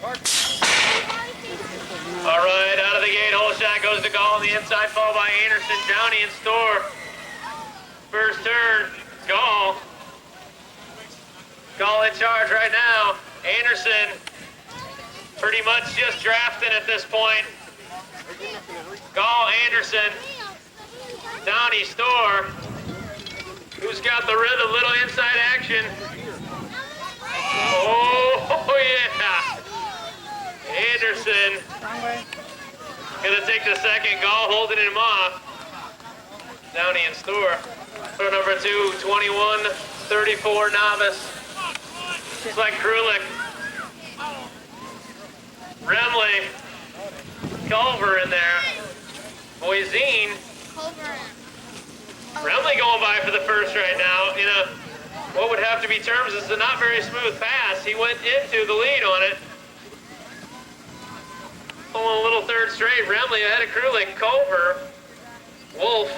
All right, out of the gate, whole shot goes to Gall on the inside, followed by Anderson, Downey, and Store. First turn, Gall. Gall in charge right now. Anderson pretty much just drafting at this point. Gall, Anderson, Downey, Store. Who's got the rhythm? Little inside action. Oh yeah! Anderson gonna take the second. Gall holding him off. Downey and Store. For number 2, 21, 34 novice. It's like Krulik. Remley. Culver in there. Boisine. Remley going by for the first right now. You know, what would have to be terms is a not very smooth pass. He went into the lead on it. Pulling a little third straight. Remley ahead of Krulik. Culver. Wolf.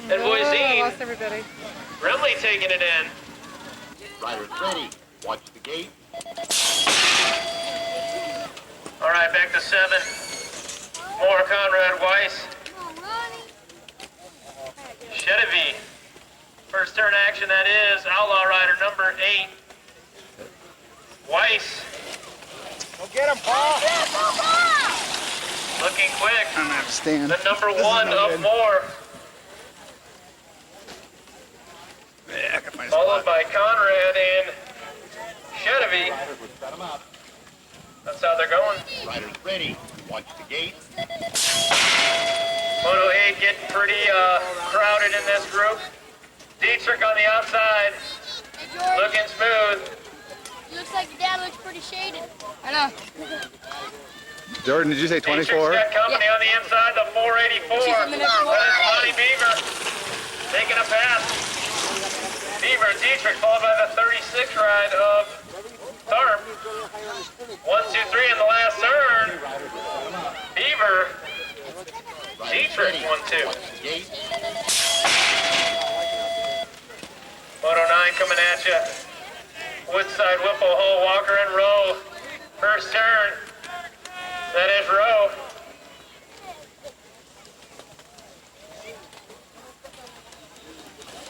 And Boisine. Lost everybody. Remley taking it in. Riders ready. Watch the gate. All right, back to 7. More Conrad Weiss. Chedevy. First turn action, that is outlaw rider number 8. Weiss. Go get him, Paul. Looking quick. I'm gonna have to stand. The number 1 of Moore. Yeah, I can find a Followed spot. by Conrad and Chedevy. That's how they're going. Riders ready. Watch the gate. Moto 8 getting pretty crowded in this group. Dietrich on the outside. Hey, George. Looking smooth. Looks like your dad looks pretty shaded. I know. Jordan, did you say Dietrich's 24? got company on the inside, the 484. She's a minute That is Lonnie Beaver taking a pass. Beaver, Dietrich, followed by the 36 ride of Tharp. 1, 2, 3 in the last turn. Beaver, Dietrich, 1, 2. Watch the gate. Moto 9 coming at you. Woodside, Whipple, Hull, Walker, and Rowe. First turn. That is Rowe.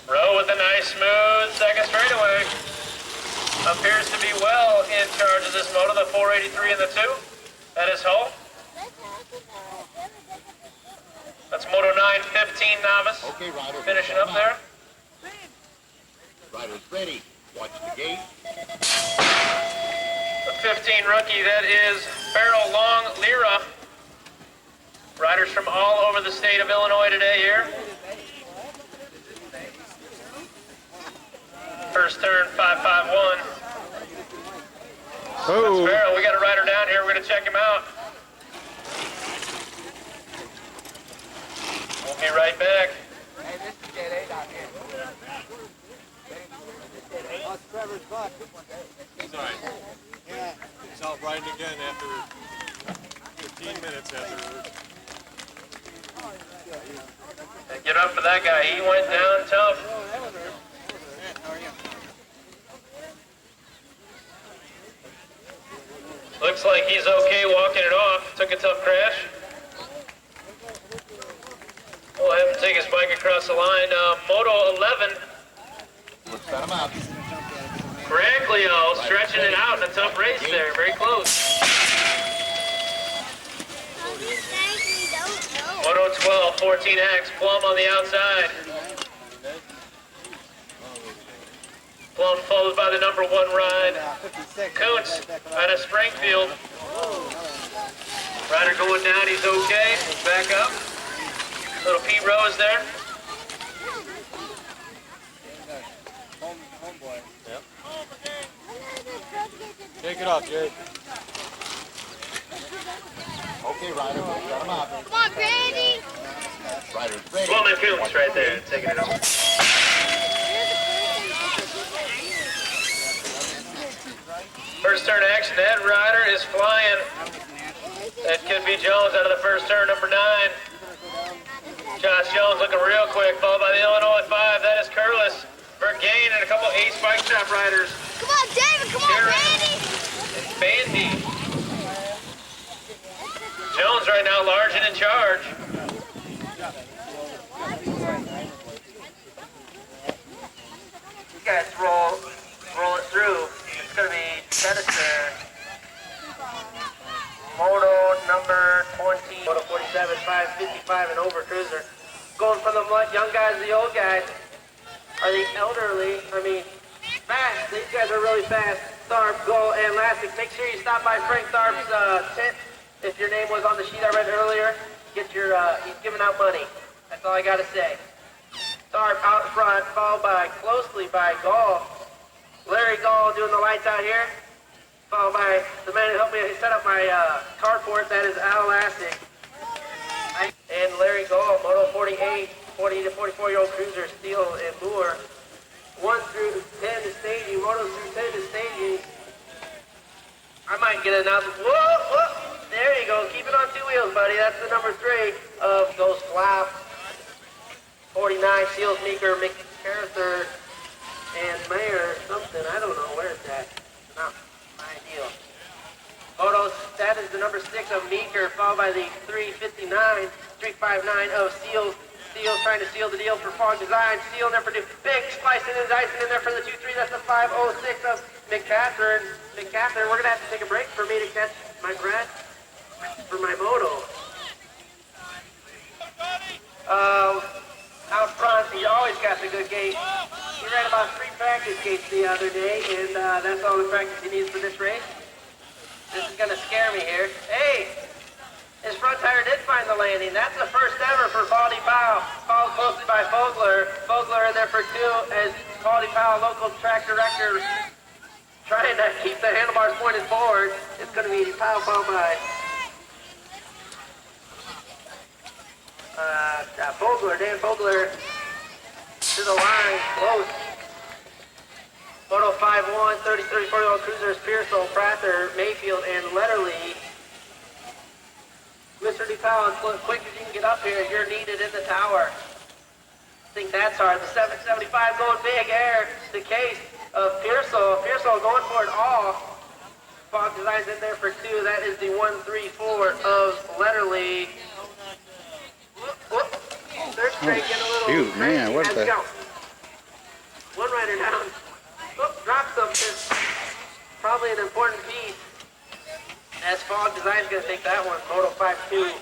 Rowe with a nice smooth second straightaway. Appears to be well in charge of this moto, the 483 and the 2. That is Hull. That's Moto 9, 15 novice. Okay, riders. Finishing up there. Riders ready. Watch the gate. The 15 rookie, that is Farrell Long Lira. Riders from all over the state of Illinois today here. First turn, 551. That's Oh, Farrell. We got a rider down here. We're going to check him out. We'll be right back. Hey, this is Jet 8 out here. Oh, it's Trevor's buck. Sorry. Yeah. He's out riding again after 15 minutes after. Get up for that guy. He went down tough. How are you? Looks like he's okay walking it off. Took a tough crash. We'll have him take his bike across the line. Moto 11. Let's set him up. Braglio stretching it out in a tough race there. Very close. Moto 12, 14X. Plum on the outside. Plum followed by the number 1 ride. 56. Koontz out of Springfield. Rider going down, he's okay. Back up. Little Pete Rose there. Homeboy. Yep. Take it off, Jake. Okay, riders. Let's set him up. Come on, Brady. Riders ready. Plum and Koontz right there, taking it over. First turn action, that rider is flying. That could be Jones out of the first turn, number 9. Josh Jones looking real quick, followed by the Illinois 5. That is Curlis, Vergain, and a couple Ace Bike Shop riders. Come on, David. Come on, Jared. Brady. And Bandy. right now, Largent in charge. You guys roll it through. It's going to be Tennister. Moto number 20. Moto 47, 555 and over cruiser. Going from the young guys to the old guys. Are the elderly, fast. These guys are really fast. Tharp, Goal, and Lastic. Make sure you stop by Frank Tharp's tent. If your name was on the sheet I read earlier, get your, he's giving out money. That's all I gotta say. Tharp out front, followed closely by Gall. Larry Gall doing the lights out here. Followed by the man who helped me set up my carport, that is Al Lastic. And Larry Gall, Moto 48, 40 to 44-year-old cruiser, Steele and Moore. 1 through 10 to staging, Moto through 10 to staging. I might get an announcement. Whoa! There you go. Keep it on 2 wheels, buddy. That's the number 3 of Ghost Flap. 49, Seals, Meeker, McArthur, and Mayer, something. I don't know. Where is that? Not my deal. Motos, that is the number 6 of Meeker, followed by the 359 of Seals. Seals trying to seal the deal for Fog Design. Seal in there for big splicing and dicing in there for the 2-3. That's the 506 of McCatherine. McCatherine, we're going to have to take a break for me to catch my breath for my moto. Out front, he always got the good gate. He ran about 3 practice gates the other day, and that's all the practice he needs for this race. This is going to scare me here. Hey! His front tire did find the landing. That's the first ever for Paul DePauw, followed closely by Fogler. Fogler in there for 2 as Paul DePauw, local track director, trying to keep the handlebars pointed forward. It's going to be DePauw followed by Fogler, Dan Fogler to the line, close. Moto 5-1, 34-year-old cruisers, Pearsall, Prather, Mayfield, and Letterly. Mr. DePauw, as quick as you can get up here, you're needed in the tower. I think that's hard. The 775 going big air. The case of Pearsall. Pearsall going for it all. Fog Designs in there for 2. That is the 134 of Letterly. Whoop. Third straight getting a little Shoot, man, what the... One rider down. Dropped something. Probably an important piece. As Fog Design's going to take that one. Moto 5-2,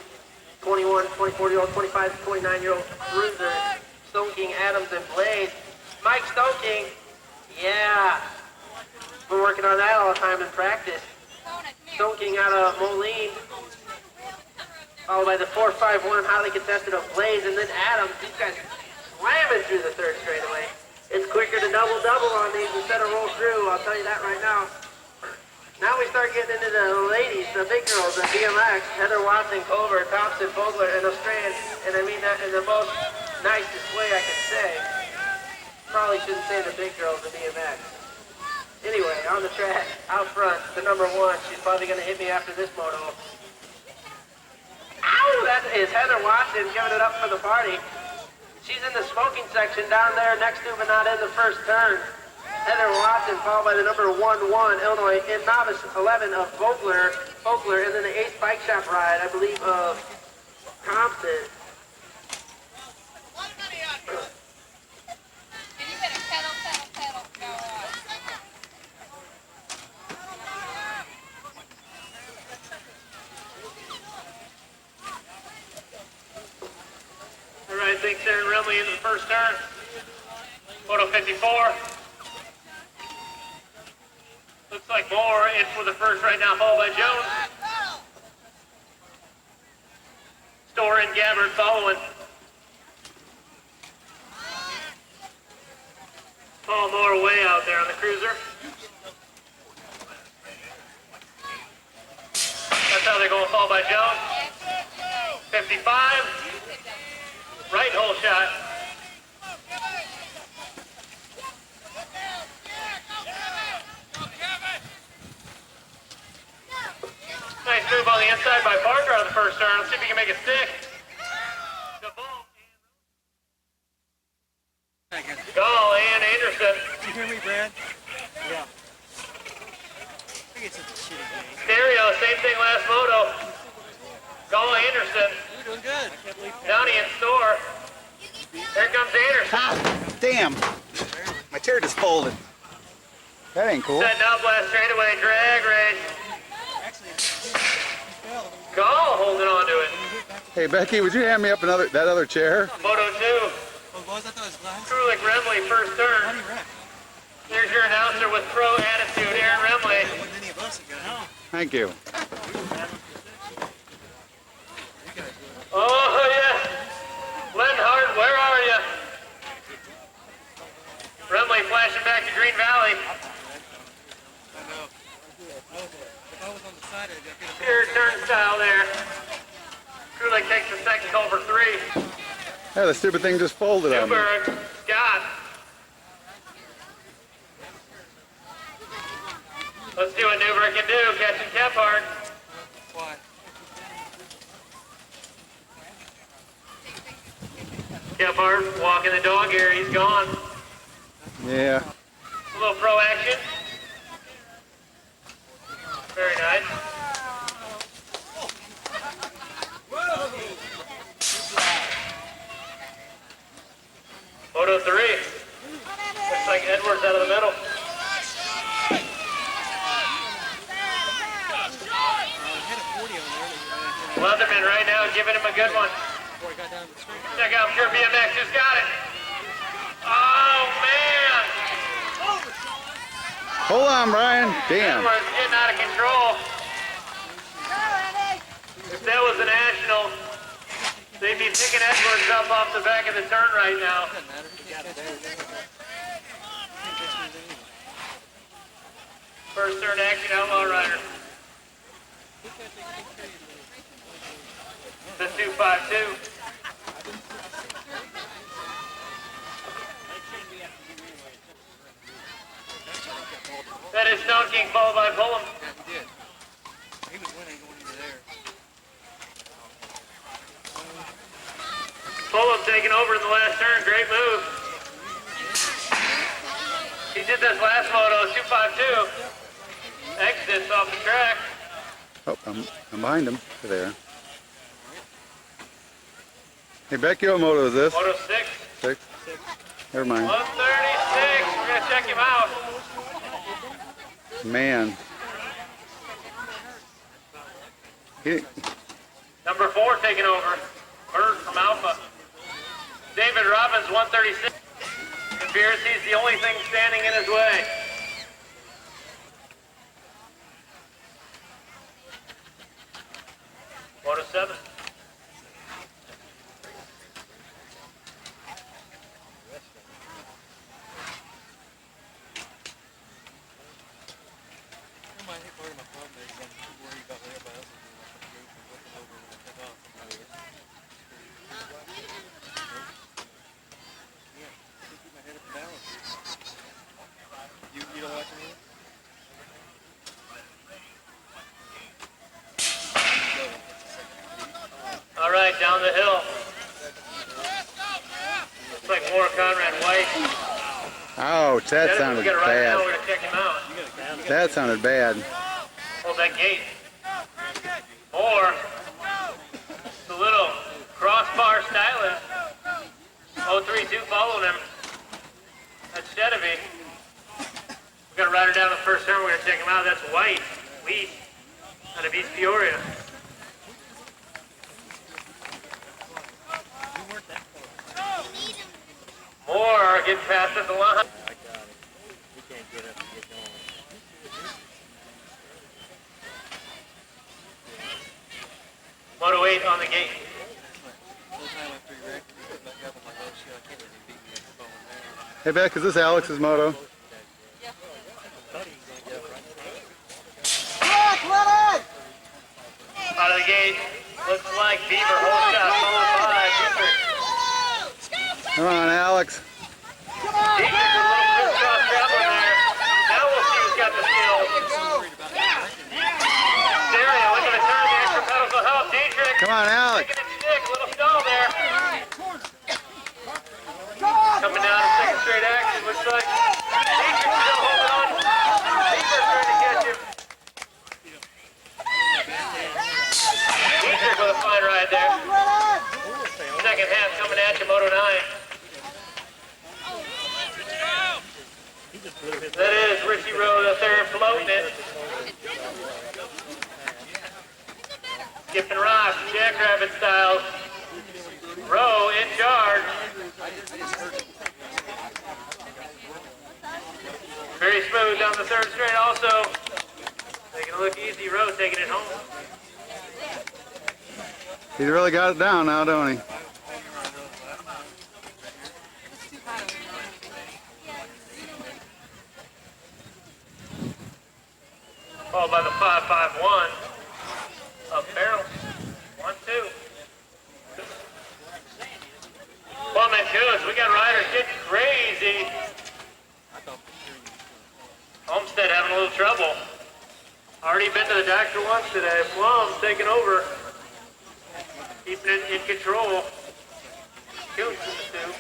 21, 24-year-old, 25, 29-year-old cruiser. Stone King, Adams, and Blaze. Mike Stone King, yeah. We're working on that all the time in practice. Stone King out of Moline. Followed by the 4-5-1, highly contested of Blaze. And then Adams, these guys slamming through the third straightaway. It's quicker to double-double on these instead of roll through. I'll tell you that right now. Now we start getting into the ladies, the big girls, the BMX, Heather Watson, Culver, Thompson, Fogler, and Ostrand, and I mean that in the most nicest way I can say. Probably shouldn't say the big girls, the BMX. Anyway, on the track, out front, the number 1, she's probably going to hit me after this moto. Ow! That is Heather Watson giving it up for the party. She's in the smoking section down there next to but not in the first turn. Heather Watson, followed by the number 11, Illinois, in novice 11 of Fogler, and then the 8th bike shop ride, I believe, of Thompson. You better pedal, go on. All right, thanks, Aaron Remley into the first turn. Moto 54. Looks like Moore in for the first right now, followed by Jones. Store and Gabbard following. Paul Moore way out there on the cruiser. That's how they're going, followed by Jones. 55. Right hole shot. Nice move on the inside by Parker on the first turn. Let's see if he can make it stick. Gall and Anderson. Did you hear me, Brad? Yeah. I think it's such a shitty game. Stereo, same thing last moto. Call Anderson. You're doing good. Downey in store. Here comes Anderson. Ah, damn. My chair just folded. That ain't cool. Setting up last straightaway drag race. Gall holding on to it. Hey Becky, would you hand me up that other chair? Moto 2. Oh, boys, I thought it was glass. Trulick Remley, first How do turn. you wreck? Here's your announcer with pro attitude, Aaron Remley. There wasn't any of us that got it. Thank you. Oh, yeah. Lenhart, where are you? Remley flashing back to Green Valley. I know. If I was on the side, I'd get a Pure turnstile there. Trulick takes the second call for 3. Yeah, the stupid thing just folded on me. Newberg, Scott. Let's do what Newberg can do, catching Kephart. Why? Kephart walking the dog here, he's gone. Yeah. A little pro action. Very nice. Moto 3. Looks like Edwards out of the middle. Leatherman right now giving him a good one. Before he got down to the street. Check out Pure BMX, who's got it? Oh, man! Hold on, Brian. Damn. Edwards getting out of control. If that was a national, they'd be picking Edwards up off the back of the turn right now. Doesn't matter. He got it there. First turn action, Outlaw Rider. The 252. That is Stone King followed by Pullum. Yeah, he did. He was winning going into there. Pullum taking over in the last turn. Great move. He did this last moto, 252. Exits off the track. Oh, I'm behind him. There. Hey Becky, what moto is this? Moto 6. 6? Never mind. 136. We're going to check him out. Man. Number 4 taking over. Bird from Alpha. David Robbins, 136. Conspiracy's the only thing standing in his way. Moto 7. I think part of my problem is I'm too worried about what everybody else is doing. Like the group and looking over when I take off. Yeah, keep my head up and balance. You don't watch anything? All right, down the hill. Looks like more Conrad White. Ouch, that sounded We got to ride now. We're bad. going to check him out. That sounded bad. Hold that gate. Or the little crossbar stylist. 032 following him. That's Chedevy. We're going to ride her down the first turn. We're going to check him out. That's White. Wheat. Out of East Peoria. Moore getting past at the line. Moto 8 on the gate. Hey Beck, is this Alex's moto? Out of the gate. Looks like Beaver holds up. Followed by Dietrich. Come on, Alex. Dietrich with a little crisscross traveling there. Now we'll see who's got the skills. Stereo, look at the turn. The extra pedals will help. Dietrich. Come on, Alex. Taking it stick. Little stall there. Coming down to second straight action. Looks like Dietrich still holding on. Beaver trying to catch him. Dietrich with a second half coming at you, Moto 9. That is Richie Rowe, the third, floating it. Skipping rocks, jackrabbit style. Rowe in charge. Very smooth down the third straight also. Making it look easy, Rowe taking it home. He's really got it down now, don't he? Followed by the 5.51 of Farrell. 1-2. Plum and Goose, we got riders getting crazy. Homestead having a little trouble. Already been to the doctor once today. Plum's taking over. Keeping it in control. Goose in the two.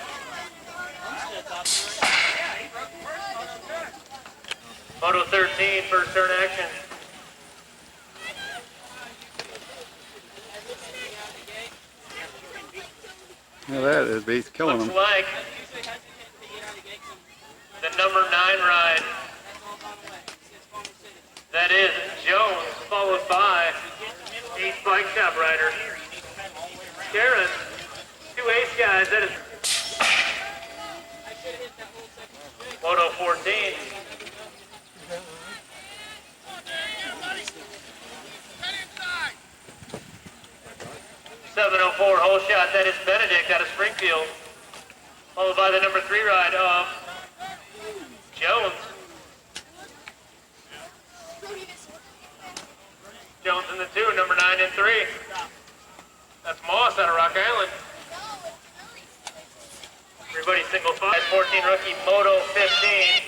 Moto 13, first turn action. Yeah, that is. He's killing Looks him. like the number 9 ride. That is Jones, followed by 8 bike shop rider. Karen, 2 ace guys. That is Moto 14. .704 hole shot, that is Benedict out of Springfield. Followed by the number 3 ride of Jones. Jones in the 2, number 9 and 3. That's Moss out of Rock Island. Everybody single 5. 14 rookie, Moto 15.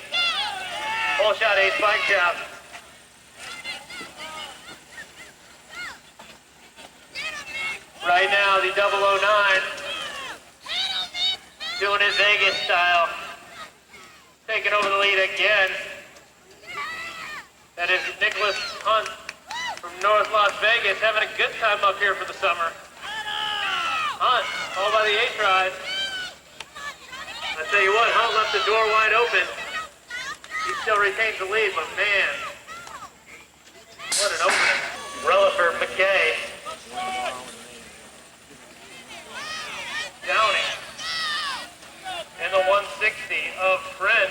Hole shot, ace bike shop. Right now, the 009 doing his Vegas style, taking over the lead again. That is Nicholas Hunt from North Las Vegas, having a good time up here for the summer. Hunt, all by the 8th ride. I tell you what, Hunt left the door wide open. He still retains the lead, but man, what an opening. Relaford McKay. Downing in the 160 of Friend.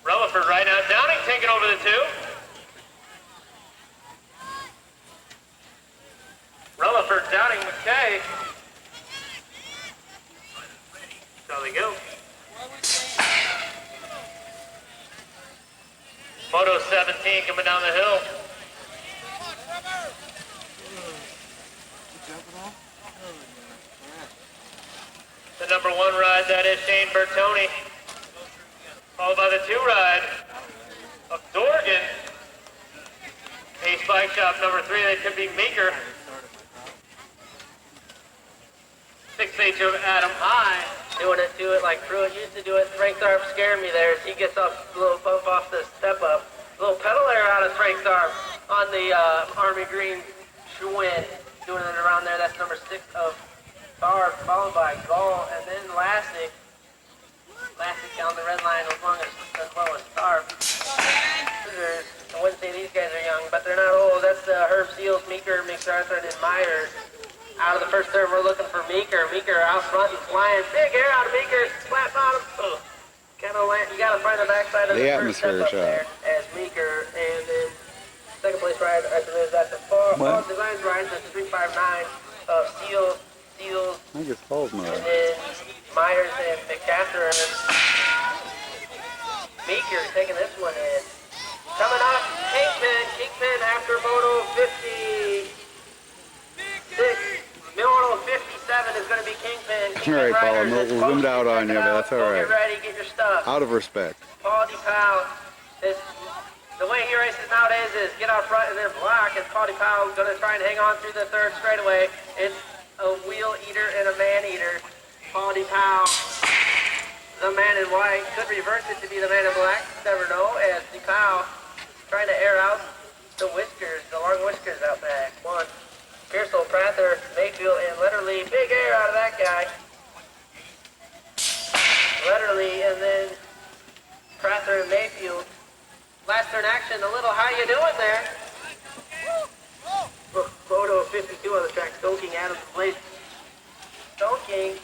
Relaford right now. Downing taking over the 2. Relaford, Downing, McKay. That's how they go. Moto 17 coming down the hill. The number 1 ride, that is Shane Bertoni. Followed by the 2 ride of Dorgan. Ace Bike Shop number 3, that could be Meeker. 6H of Adam High. Doing it like Pruitt used to do it. Frank's arm scared me there as he gets up a little bump off the step up. A little pedal air out of Frank's arm on the Army Green Schwinn. Doing it around there. That's number 6 of Barb, followed by Gall, and then Lassick. Lassick down the red line as well as Starr. I wouldn't say these guys are young, but they're not old. That's Herb Seals, Meeker, McArthur, and Myers. Out of the first turn, we're looking for Meeker. Meeker out front and flying. Big air out of Meeker. Flat bottom. You gotta find the backside of the first step up there as Meeker. And then second place ride, I believe that's the Fall Designs ride. That's 359 of Seals. I guess Paul's my. And then Myers and McAfter and Meeker taking this one in. Coming up, Kingpin after Moto 56. Moto 57 is going to be Kingpin. All right, Paul, we'll zoom out on you, but that's all right. Get ready, get your stuff. Out of respect. Paul DePauw, the way he races nowadays is get out front and then block, and Paul DePauw is going to try and hang on through the third straightaway. It's a wheel eater and a man eater. Paul DePauw, the man in white, could reverse it to be the man in black. Never know, as DePauw trying to air out the whiskers, the long whiskers out back. 1, there in Mayfield. Last turn action, a little how you doing there? Photo 52 on the track, Stone King Adams Blade. Stone King.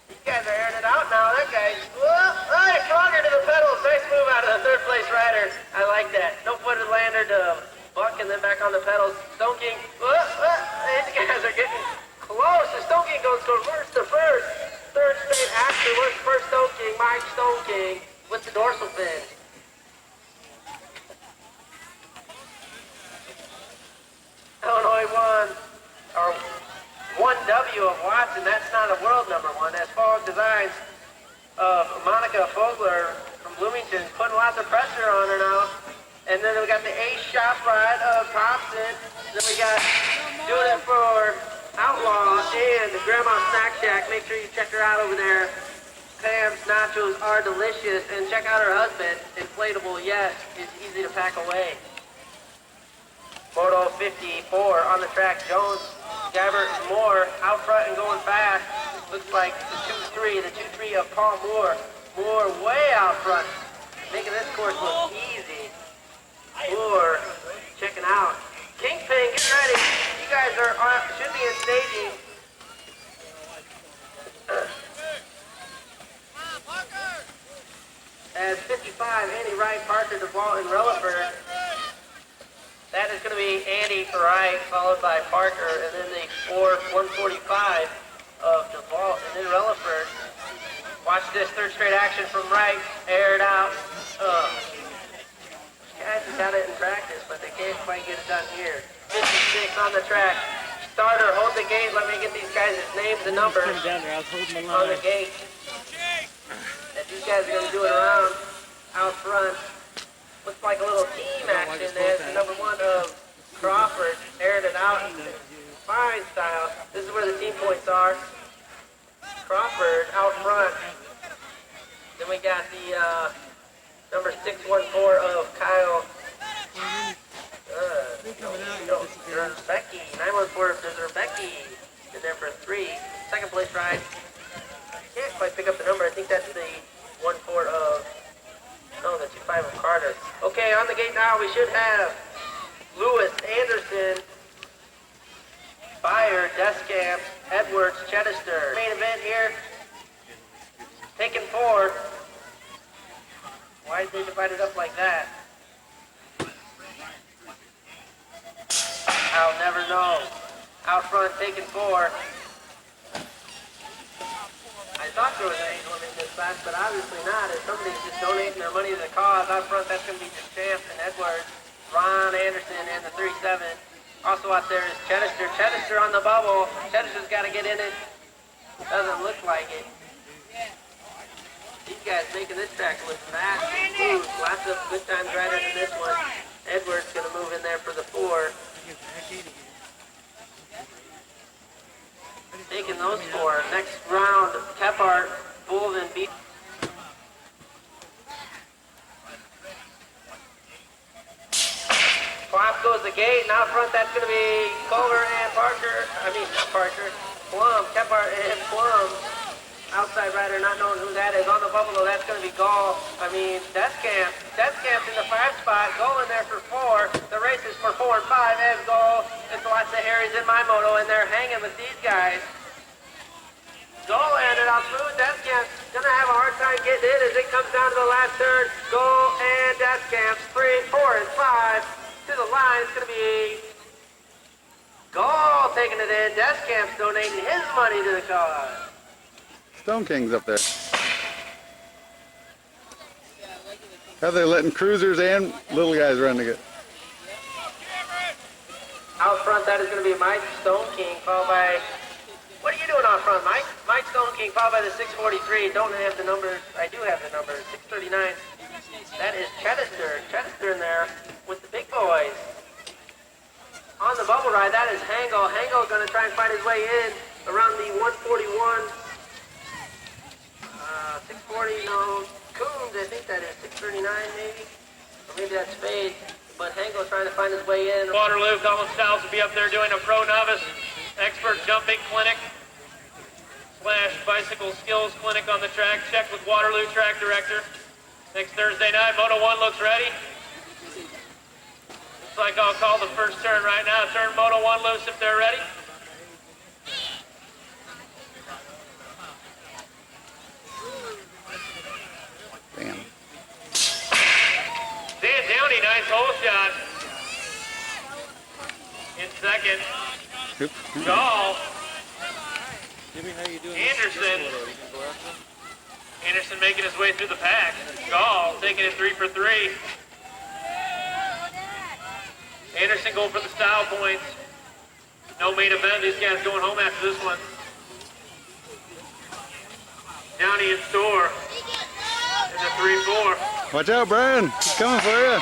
These guys are airing it out now. That guy's, right, stronger to the pedals. Nice move out of the third place rider. I like that. No footed lander to buck and then back on the pedals. Stone King, these guys are getting close. The Stone King goes from worst to first. Third straight action. Where's the first Stone King? Mike Stone King with the dorsal fin. Illinois won, or 1W of Watson. That's not a world number one. That's Fall Designs of Monica Fogler from Bloomington, putting lots of pressure on her now. And then we got the Ace Shop Ride of Thompson. Then we got doing it for Outlaw and the Grandma Snack Shack. Make sure you check her out over there. Pam's nachos are delicious. And check out her husband. Inflatable, yes, is easy to pack away. Moto 54 on the track. Jones, Gabbert, Moore out front and going fast. Looks like the 2-3 of Paul Moore. Moore way out front, making this course look easy. Moore checking out. Kingpin, get ready. You guys are should be in staging. As 55, Andy Wright, Parker, DePauw, and Relaford. That is going to be Andy Wright, followed by Parker, and then the 145 of DePauw, and then Relaford. Watch this third straight action from Wright, aired out. Guys have got it in practice, but they can't quite get it done here. 56 on the track. Starter, hold the gate. Let me get these guys' names and numbers on the gate. And these guys are going to do it around out front. Looks like a little team action there. The number one of Crawford aired it out in fine style. This is where the team points are. Crawford out front. Then we got the number 614 of Kyle. Becky. 914 of Becky. In there for 3. Second place ride. Can't quite pick up the number. I think that's the 14 of. No, the 25 of Carter. Okay, on the gate now, we should have Lewis, Anderson, Byer, Deskamp, Edwards, Chedester. Main event here, taking 4. Why did they divide it up like that? I'll never know. Out front, taking 4. I thought there was an age limit this class, but obviously not. If somebody's just donating their money to the cause, out front, that's going to be Deschamps and Edwards, Ron Anderson, and the 37. Also out there is Chedester. Chedester on the bubble. Chedester's got to get in it. Doesn't look like it. These guys making this track look fast and smooth. Lots of good times riders in this one. Edwards going to move in there for the 4. Taking those 4. Next round, Kephart, Bolden, beat. Flop goes the gate, and out front that's going to be Culver and Parker. I mean, not Parker. Plum, Kephart and Plum. Outside rider, not knowing who that is. On the bubble, though, that's going to be Gall. Deskamp. Deskamp's in the 5 spot. Gall in there for 4. The race is for 4 and 5 as Gall. It's lots of Harrys in my moto, and they're hanging with these guys. Gall ended out smooth. Deskamp's going to have a hard time getting in as it comes down to the last turn. Gall and Deskamp, 3, 4, and 5 to the line. It's going to be Gall taking it in. Deskamp's donating his money to the cause. Stone King's up there. How they letting cruisers and little guys run together? Out front, that is going to be Mike Stone King, followed by... What are you doing out front, Mike? Mike Stone King, followed by the 643. Don't have the numbers. I do have the numbers. 639. That is Chedester. Chedester in there with the big boys. On the bubble ride, that is Hango. Hango going to try and find his way in around the 141. 640, no, Coons, I think that is 639 maybe, or maybe that's Spade, but Hango trying to find his way in. Waterloo, Colin Stiles will be up there doing a pro novice expert jumping clinic / bicycle skills clinic on the track. Check with Waterloo track director. Next Thursday night, Moto 1 looks ready. Looks like I'll call the first turn right now. Turn Moto 1 loose if they're ready. Damn. Dan Downey, nice hole shot. In second. Oop. Gall. Jimmy, how you doing? Anderson. You can go after him? Anderson making his way through the pack. Gall taking it 3 for 3. Anderson going for the style points. No main event. These guys going home after this one. Downey in store. In the 3-4. Watch out, Brian. He's coming for you.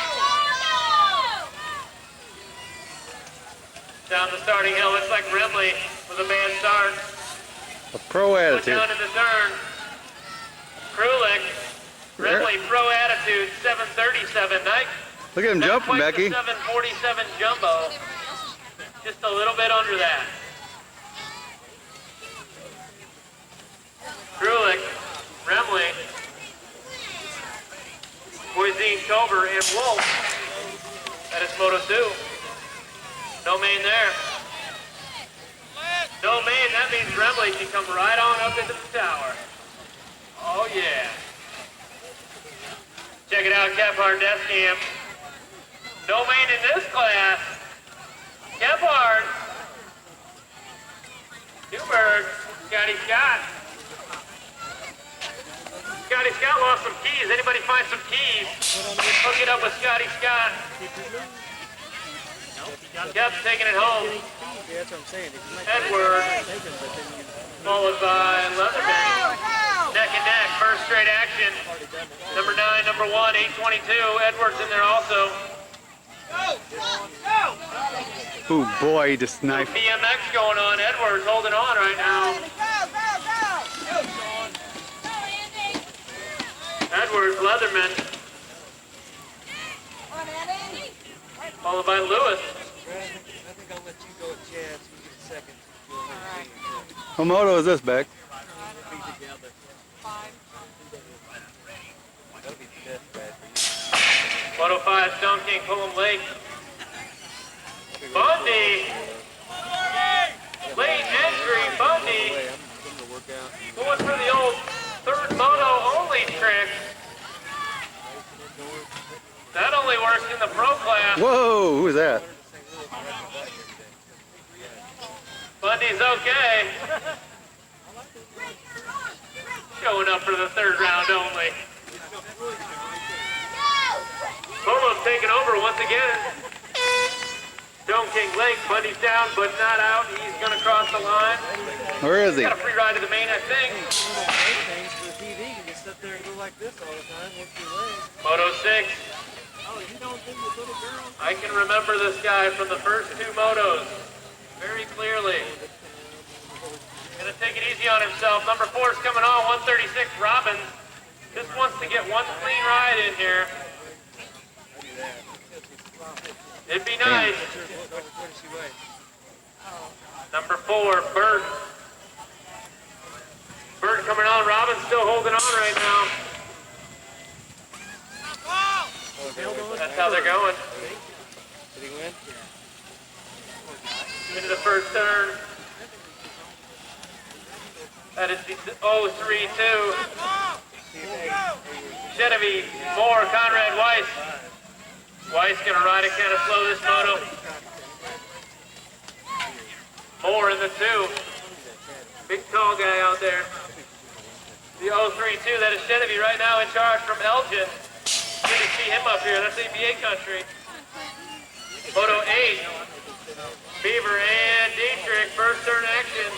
Down the starting hill. Looks like Remley with a bad start. A pro Put attitude. down in the turn. Krulik. Remley pro attitude. 737. Nice. Look at him Not jumping, quite Becky. the 747 jumbo. Just a little bit under that. Krulik, Remley, Boise, Culver, and Wolf. That is Moto 2. No main there. No main, that means Remley can come right on up into the tower. Oh yeah. Check it out, Kephart Death Cam. No main in this class. Kephart. Newberg. Scotty Scott. Scotty Scott lost some keys. Anybody find some keys? Hook it up with Scotty Scott. Yep, taking it home. Yeah, that's what I'm saying. If you might Edward. take him, but then you Followed by Leatherman. Neck and neck, first straight action. Number 9, number 1, 822. Edwards in there also. Ooh, boy, he just knifed. BMX going on. Edwards holding on right now. Edwards, Leatherman. Followed by Lewis. I think I'll let you go at Chad so you get a second. What moto is this, Beck? Be together. That'll be the death bad for you. Moto 5, Stone King, Pullum Lake. Bundy. Late entry, Bundy. I'm going to work out. Going for the old third moto only trick. That only works in the pro class. Whoa, who is that? Bundy's okay. Showing up for the third round only. Polo's taking over once again. Stone King Lake, Bundy's down but not out. He's going to cross the line. Where is he? Got a free ride to the main, I think. Things for the TV, you can sit there and go like this all the time, work your legs. Moto 6. Oh, you don't do this little girl? I can remember this guy from the first 2 motos very clearly. Gonna take it easy on himself. Number 4 is coming on, 136, Robbins. Just wants to get one clean ride in here. It'd be nice. What does she weigh? Number 4, Bert. Bert coming on, Robbins still holding on right now. That's how they're going. Did he win? Into the first turn. That is the 032. Genevieve, Moore, Conrad Weiss. Weiss gonna ride it kind of slow this moto. Moore in the 2. Big tall guy out there. The 032, that is Genevieve right now in charge from Elgin. Good to see him up here. That's ABA country. Moto 8. Beaver and Dietrich, first turn action.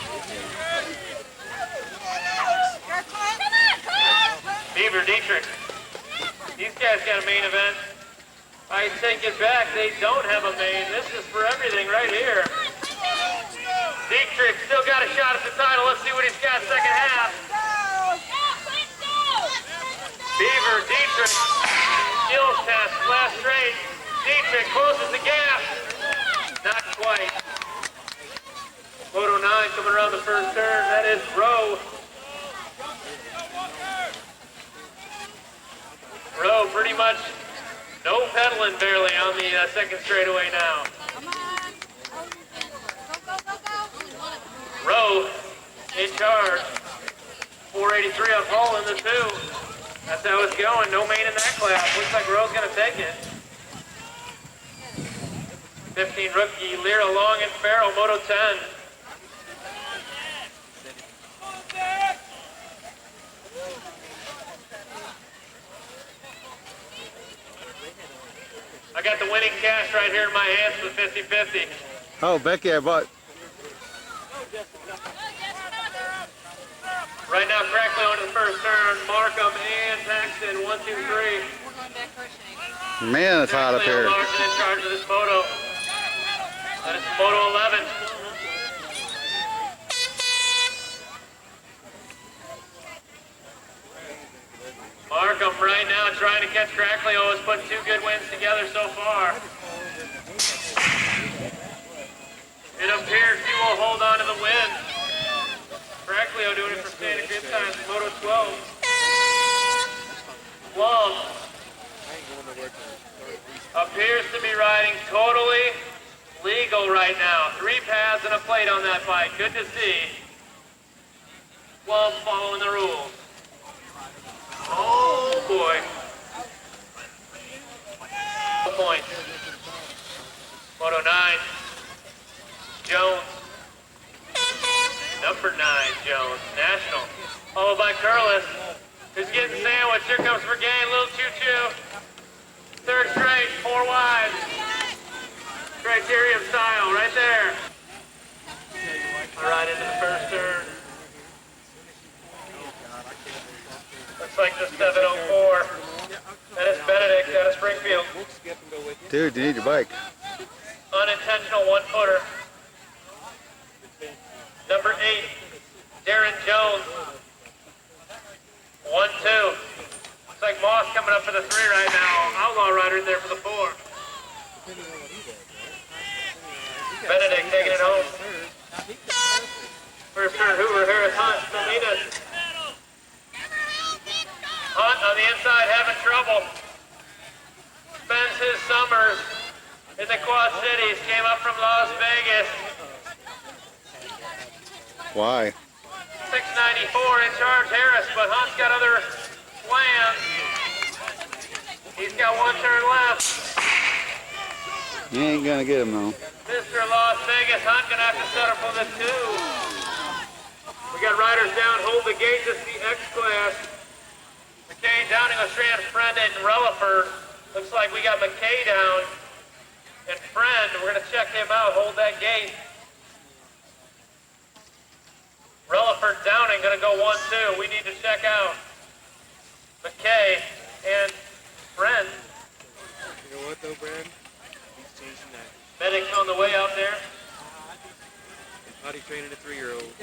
Beaver, Dietrich. These guys got a main event. I take it back. They don't have a main. This is for everything right here. Dietrich still got a shot at the title. Let's see what he's got second half. Beaver, Dietrich. Skills test, last straight. Dietrich closes the gap. Not quite. Moto 9 coming around the first turn. That is Rowe. Rowe pretty much no pedaling barely on the second straightaway now. Come on. Go, go, go, go. Rowe in charge. 483 on Paul in the 2. That's how it's going. No main in that class. Looks like Rowe's going to take it. 15 rookie, Lira Long and Farrell, Moto 10. I got the winning cash right here in my hands for the 50-50. Oh, Becky, I bought. Right now, Crackley on the first turn. Markham and Paxton, 1, 2, 3. We're going back cursing. Man, it's hot up here. Larson in charge of this moto. That is Moto 11. Markham right now trying to catch Crackley. Has put 2 good wins together so far. It appears he will hold on to the win. Crackley doing it for standing good times, Moto 12. Love appears to be riding totally legal right now. 3 pads and a plate on that bike. Good to see. Love following the rules. Oh boy. Point. Moto 9. Jones. Number 9, Jones. National. Followed by Curlis, who's getting sandwiched. Here comes Vergain, little choo-choo. Third straight, 4 wide. Criterium style, right there. Right into the first turn. Looks like the 704. That is Benedict out of Springfield. Dude, you need your bike. Unintentional 1-footer. Number 8, Darren Jones. 1-2. Looks like Moss coming up for the 3 right now. Outlaw Rider there for the 4. Benedict taking it home. First turn, Hoover, Harris, Hunt, Salinas. Hunt on the inside having trouble. Spends his summers in the Quad Cities. Came up from Las Vegas. Why? 694 in charge, Harris, but Hunt's got other plans. He's got 1 turn left. You ain't gonna get him though. Mr. Las Vegas, Hunt gonna have to settle for the 2. We got riders down, hold the gate, this is the X class. McKay, Downing, Ostrand, Friend, and Relaford. Looks like we got McKay down and Friend. We're gonna check him out, hold that gate. Relaford, Downing gonna go 1-2. We need to check out McKay and Friend. You know what though, Brad? He's changing that. Medic's on the way out there. He's potty training a 3-year-old.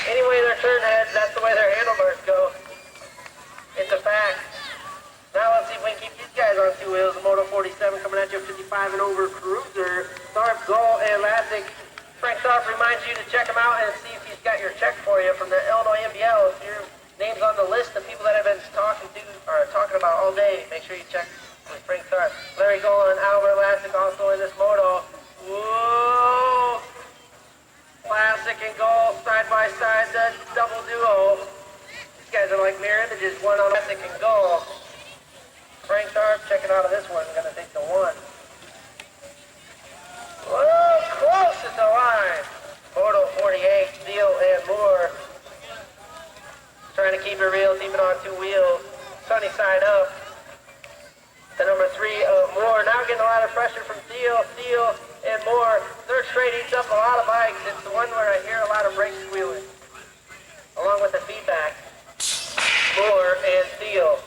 Anyway their turn heads, that's the way their handlebars go. It's a fact. Now let's see if we can keep these guys on 2 wheels. Moto 47 coming at you, 55 and over cruiser. Tharp, Gull, and Lassick. Frank Tharp reminds you to check him out and see if he's got your check for you from the Illinois NBL. If your name's on the list of people that have been talking about all day, make sure you check with Frank Tharp. Larry Gull and Albert Lassick also in this moto. Whoa! Lassick and Gull side by side, the double duo. These guys are like mirror images, one on Lassick and Gull. Frank Tharp checking out of this one, gonna take the 1. Whoa, close at the line. Moto 48, Steele and Moore. Trying to keep it real, keep it on 2 wheels. Sunny side up. The number 3 of Moore. Now getting a lot of pressure from Steele and Moore. Third straight eats up a lot of bikes. It's the one where I hear a lot of brake squealing. Along with the feedback. Moore and Steele.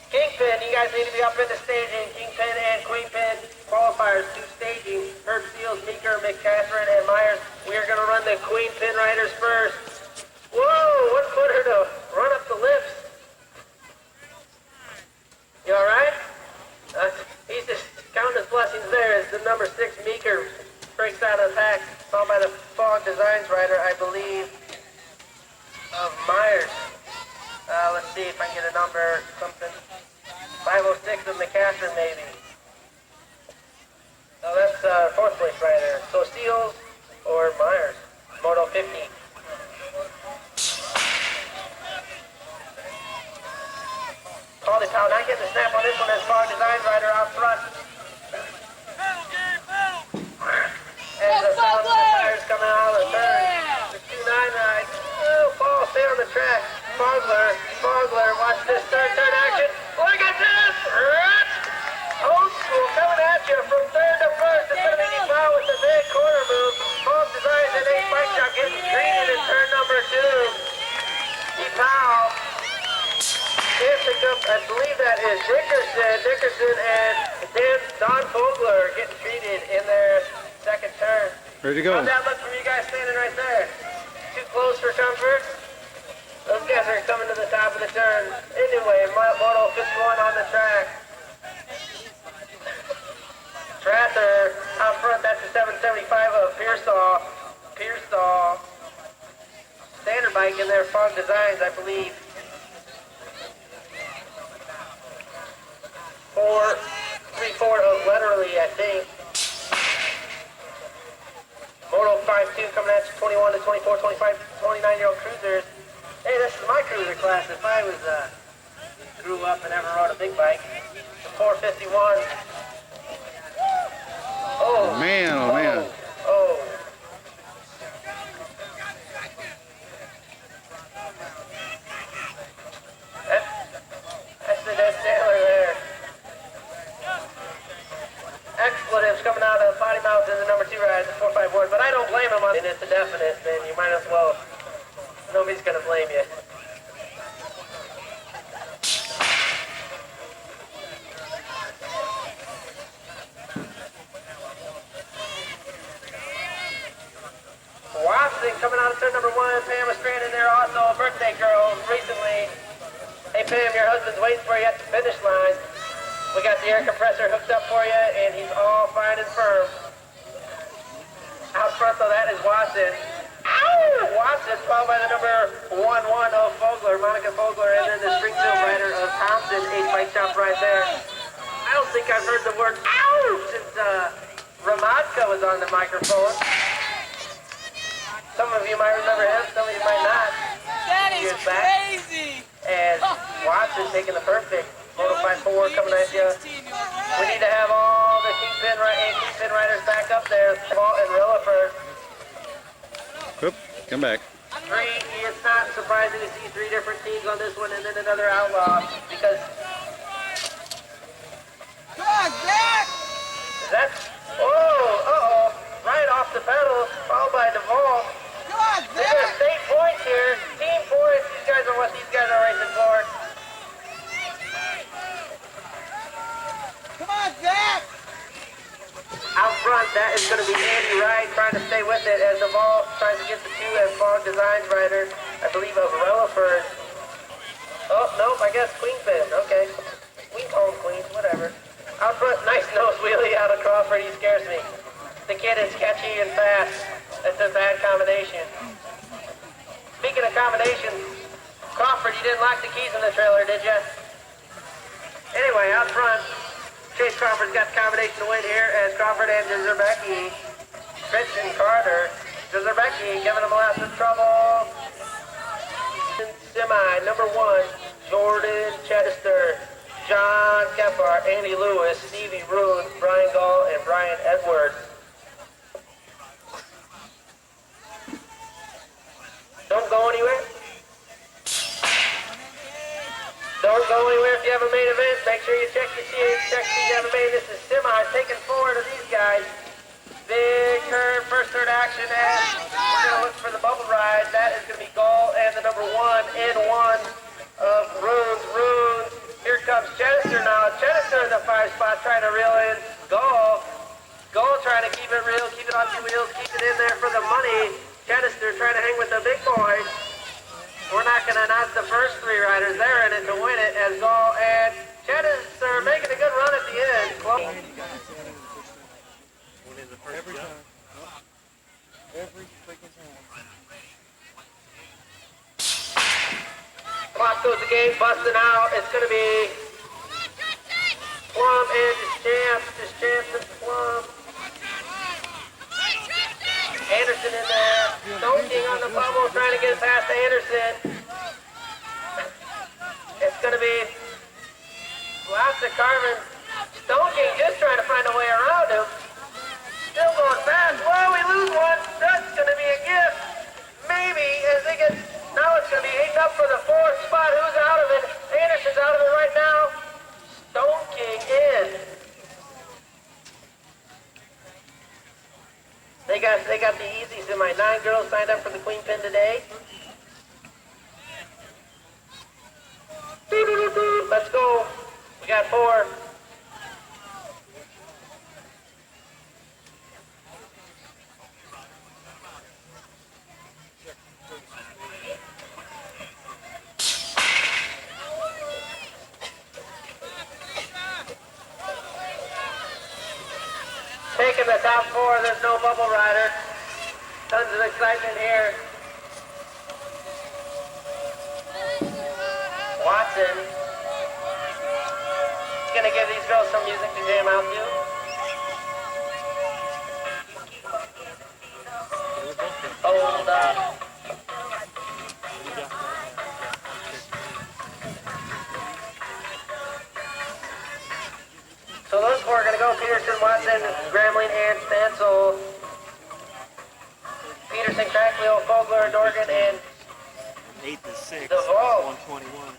Kingpin, you guys need to be up in the staging. Kingpin and Queenpin qualifiers, 2 staging. Herb Steele, Meeker, McCaffrey, and Myers. We are going to run the Queenpin riders first. Whoa, 1-footer to run up the lips. You all right? He's just counting his blessings there as the number 6 Meeker breaks out of the pack, followed by the Fog Designs rider, I believe, of Myers. if I can get a number, something. 506 of McCaffrey, maybe. Oh, that's fourth place rider. So Steele or Myers. Moto 50. Paul DePauw not getting the snap on this one as Fog Design rider out front. And the sound of the tires coming out of the turn. The 2-9 ride. Oh, Paul, stay on the track. Fogler, watch this turn action. Look at this! Old school coming at you from third to first. It's going to be DePauw with the big corner move. Paul Designs and Ace Bike Shop getting treated in turn number 2. DePauw. I believe that is Dickerson and Don Fogler getting treated in their second turn. Ready to go. How's that look from you guys standing right there? Too close for comfort? Those guys are coming to the top of the turn. Anyway, Moto 51 on the track. Strather out front, that's the 775 of Pearsall. Standard bike in there, Fog Designs, I believe. 3-4 of Letterly, I think. Moto 5-2 coming at you, 21 to 24, 25, 29-year-old cruisers. Hey, this is my cruiser class if I was, grew up and ever rode a big bike. 451. Oh man. Oh. That's the dead sailor there. Expletives coming out of Potty Mouth in the number 2 ride, the 451. But I don't blame him on it. It's a definite, then you might as well. Nobody's going to blame you. Watson coming out of turn number 1. Pam was stranded there also. A birthday girl recently. Hey Pam, your husband's waiting for you at the finish line. We got the air compressor hooked up for you, and he's all fine and firm. Out front, though, that is Watson. Ow! Watson, followed by the number 11 of Fogler, Monica Fogler, and then the Springfield rider of Thompson, Ace Bike Shop right there. I don't think I've heard the word ow since Ramadka was on the microphone. Some of you might remember him, some of you might not. That is crazy! And Watson taking the perfect. Moto 5-4 coming at you. We need to have all the kingpin riders back up there. Paul and Rilliford. Oop, come back. It's not surprising to see 3 different teams on this one and then another outlaw because. Come on, Zach! That's. Uh-oh. Right off the pedal, followed by DeVault. Come on, They're going to Zach! state points here. Team points. These guys are what these guys are racing for. Come on, Zach! Out front, that is going to be Andy Wright trying to stay with it as DeVault tries to get the 2 as Fog Designs rider, I believe of Rilliford. Oh, nope, I guess Queenpin. Okay. We can call him Queens, whatever. Out front, nice nose wheelie out of Crawford. He scares me. The kid is catchy and fast. That's a bad combination. Speaking of combinations, Crawford, you didn't lock the keys in the trailer, did you? Anyway, out front, Chase Crawford's got the combination to win here as Crawford and Zerbecki. Tristan Carter. Zerbecki giving him lots of trouble. Semi, number 1, Jordan Chedester, John Kephart, Andy Lewis, Stevie Roode, Brian Gall, and Brian Edwards. Don't go anywhere. Don't go anywhere if you have a main event. Make sure you check your seats. Check if you have a main. This is Semi taking forward of these guys. Big curve, first third action, and we're going to look for the bubble ride. That is going to be Gall and the number 1 in 1 of Runes. Here comes Chester now. Chester in the 5 spot trying to reel in Gall. Gall trying to keep it real, keep it on 2 wheels, keep it in there for the money. Chester trying to hang with the big boys. We're not going to announce the first 3 riders. They're in it to win it as Gall and Chester making a good run at the end. Close. Every time. Every freaking time. Clock goes the gate, busting out. It's going to be Plum and Deschamps and Plum. Anderson in there. Stone King on the bubble, trying to get it past Anderson. It's going to be lots of carving. Stone King just trying to find a way around him. Still going fast. Well, we lose one. That's going to be a gift. Maybe as they get, now it's going to be heating up for the fourth spot. Who's out of it? Anderson's out of it right now. Stone King in. They got the easies in my 9 girls signed up for the Queen Pin today. Let's go. We got 4. Taking the top 4, there's no bubble rider. Tons of excitement here. Watson. Gonna give these girls some music to jam out to. Hold up. So those 4 are gonna go Peterson, Watson, Grambling, and Stansel. Peterson, Crackville, Fogler, Dorgan, and 8-6. DeVault. 121.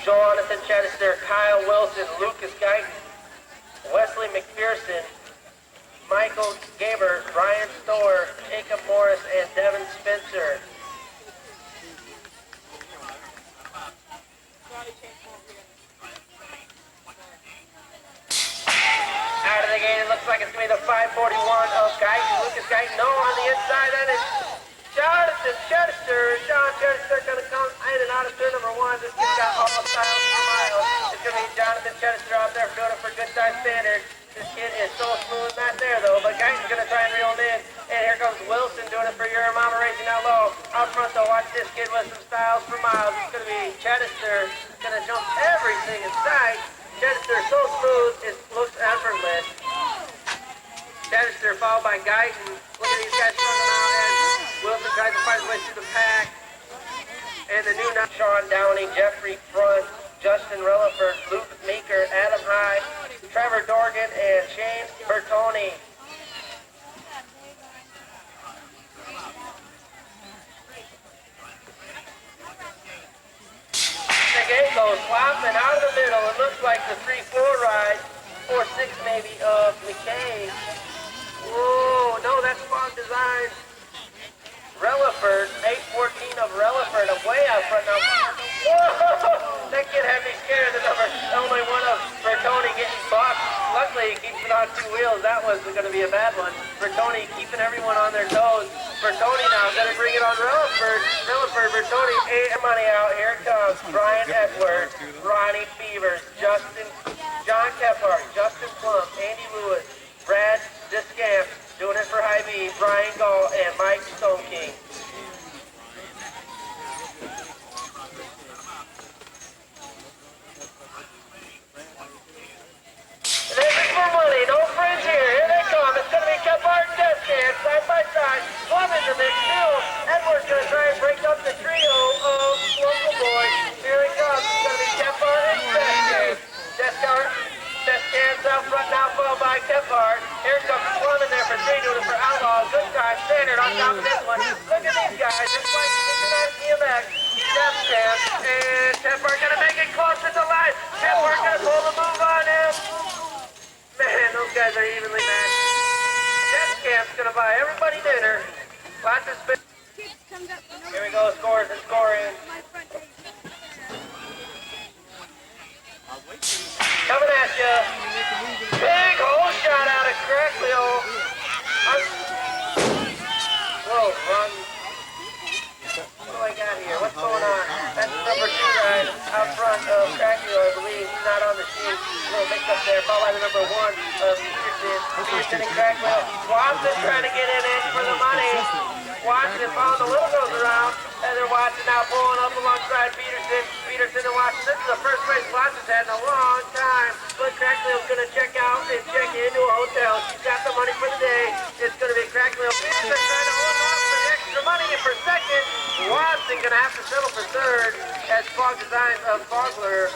Jonathan Chester, Kyle Wilson, Lucas Guyton, Wesley McPherson, Michael Gaber, Ryan Storr, Jacob Morris, and Devin Spencer. Out of the gate, it looks like it's going to be the 541 of Guyton. Lucas Guyton, no, on the inside, that is Jonathan Chester. John Chester going to come in and out of turn number 1. This kid's got all styles for miles. It's going to be Jonathan Chester out there doing it for good time standards. This kid is so smooth, not there though, but Guyton's going to try and reel him in. And here comes Wilson doing it for your mama racing out low. Out front though, watch this kid with some styles for miles. It's going to be Chester. Going to jump everything in sight. Chester so smooth, it looks effortless. Chester followed by Guyton. Look at these guys struggling out and Wilson tries to find his way through the pack. And the new Sean Downey, Jeffrey Front, Justin Relaford, Luke Meeker, Adam Hyde, Trevor Dorgan, and Shane Bertoni. The gate goes flopping out of the middle. It looks like the 3-4 ride, 4-6 maybe, of McKay. Whoa, no, that's Spawn Designs. Relaford, 814 of Relaford, way out front now. Whoa, that kid had me scared. The only one of Bertoni getting bucked. Luckily, he keeps it on 2 wheels. That was going to be a bad one. Bertoni keeping everyone on their toes. Bertoni now going to bring it on Relaford. Bertoni, 8 money out. Here it comes. Brian Edwards, Ronnie Beavers, John Kephart, Justin Plum, Andy Lewis, Brad Discamp, doing it for High B, Brian Gall, and Mike Stone King. This is for money, no friends here. Here they come. It's going to be Kephart and Discamp, side by side. Plum in the mix, too. Edwards going to try and break up the trio of local boys. Here it comes. It's going to be Kephart and Discamp. Discamp's out front now, followed by Kephart. Here comes Plum in there for 3, doing it for Outlaw. Good time, Standard on top of this one. Look at these guys, just like on BMX. Discamp and Kephart going to make it closer to life. Kephart going to pull the move on him. Man, those guys are evenly matched. Discamp's going to buy everybody dinner. Lots of spin. Here we go, scores and scoring. Coming at you. Big hole shot out of Crackville. Whoa, wrong. What do I got here? What's going on? That's number 2 ride out front of Crackville, I believe. He's not on the sheet. A little mix up there. Followed by the number 1 of Peterson and Crackville. Watson trying to get in it for the money. Watson following the little girls around. And they're watching now, pulling up alongside Peterson. Peterson and Watson. This is the first race Watson's had in a long time. But Crackle's going to check out and check into a hotel. She's got the money for the day. It's going to be Crackle. Peterson trying to hold on for the extra money. And for second, Watson going to have to settle for third as Fog Designs of Fogler